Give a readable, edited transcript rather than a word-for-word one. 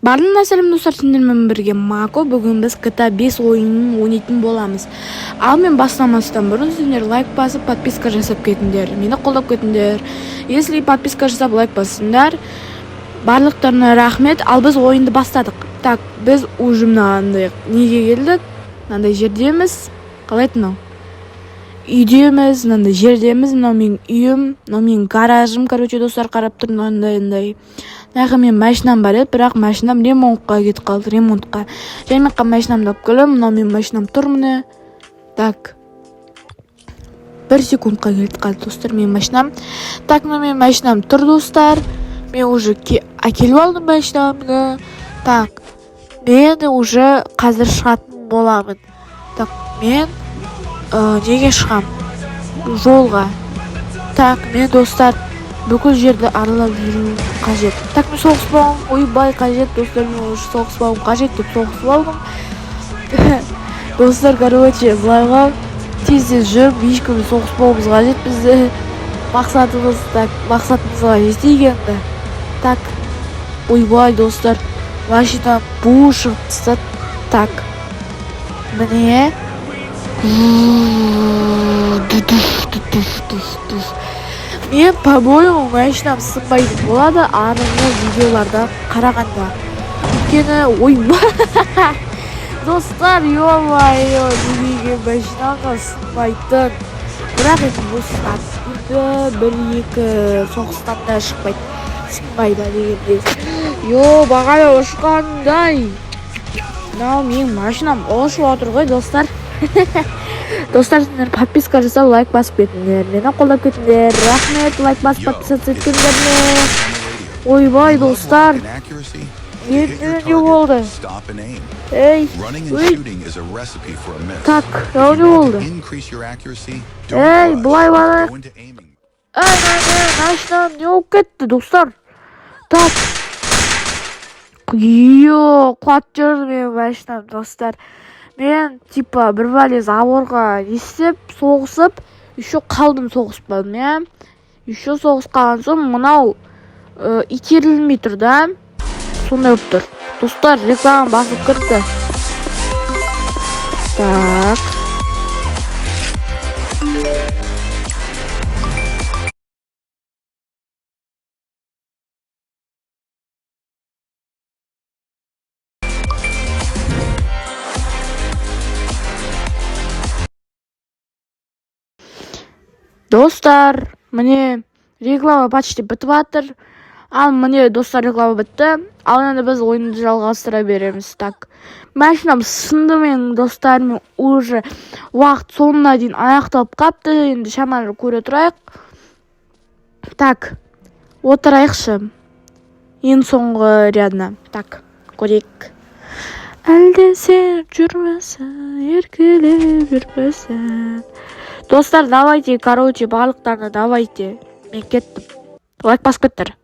Барлығына сәлем достар, сендермен бірге Мако. Бүгін біз GTA 5 ойынын ойнайтын боламыз. Ал мен бастамастан бұрын сендер лайк басып, подписка жасап кетіңдер. Мені қолдап кетіңдер. Если подписка жасап лайк басыңдар, барлықтарына рахмет. Ал біз ойынды бастадық. Так, біз уже мынандай неге келдік? Мынандай жердеміз. Қалай айтты? Үйдеміз, мынандай жердеміз. Мынау менің үйім, мынау менің гаражым. Короче, достар, қарап тұр мынандай. Нағы мен машинам бар еді, бірақ машинам ремонтқа кетіп қалды, ремонтқа. Және мен машинамды алып келем, мынау менің машинам тұр міне. Так. 1 секундқа кетіп қалды, достар, менің машинам. Так, мына менің машинам тұр, достар. Мен уже әкеліп алдым машинамды. Так. Мен уже қазір шығатын боламын. Так, мен неге шығам? Жолға. Так, мен, достар, бүкіл жерді аралап жүру қажет. Так, мен соғыспауым ойбай қажет, достар, мен уже соғыспауым қажет деп соғысып алдым. Достар, короче, былайға тез-тез жүріп, ешкімді соғыспауымыз қажет бізді. Мақсатымыз, так, мақсатымызға жетейгенді. Так, ойбай, достар, машина бу шығып тастады. Так, міне. Мен, по-моему, машинам сынбайтын болады арыңғы видеоларда қарағанда. Өйткені, ойбай. Достар, ё-моё, неге машинамға сынбайтын. Бірақ енді бұл бір-екі соғыстан да шықпайды. Сынбайды дегенде. Бағай ұшқандай. Мынау менің машинам ұшып отыр ғой, достар. Достар, сендер подписка жасап, лайк басып кетіңдер. Мені қолдап кетіңдер. Рахмет, лайк басып, подписаться еткендеріне. Ойбай, достар. Не болды? Ей, так, не болды? Ей, бұлай бары. Машинам не болып кетті, достар? Так. Құлап жүрді мен машинам, достар. Мен, типа, бір бәле заводға естеп, соғысып, еще қалдым соғыспадым, я? Еще соғыс қалған соң, мынау итерілмей тұр, да? Сондай болып тұр. Достар, реклама басып кірді. Так. Достар, міне реклама почти бітіп жатыр. Ал міне, достар, реклама бітті. Ал енді біз ойынды жалғастыра береміз. Так, машинам сынды мен, достар, мен уже уақыт соңына дейін аяқталып қапты. Енді шаманы көре тұрайық. Так, отырайықшы. Ең соңғы рядына. Так, көрейік. Әлде сен жүрмесін, еркелеп жүрмесін. Достар, давайте, короче, барлықтарына давайте. Мен кеттім. Лайк басып кеттір.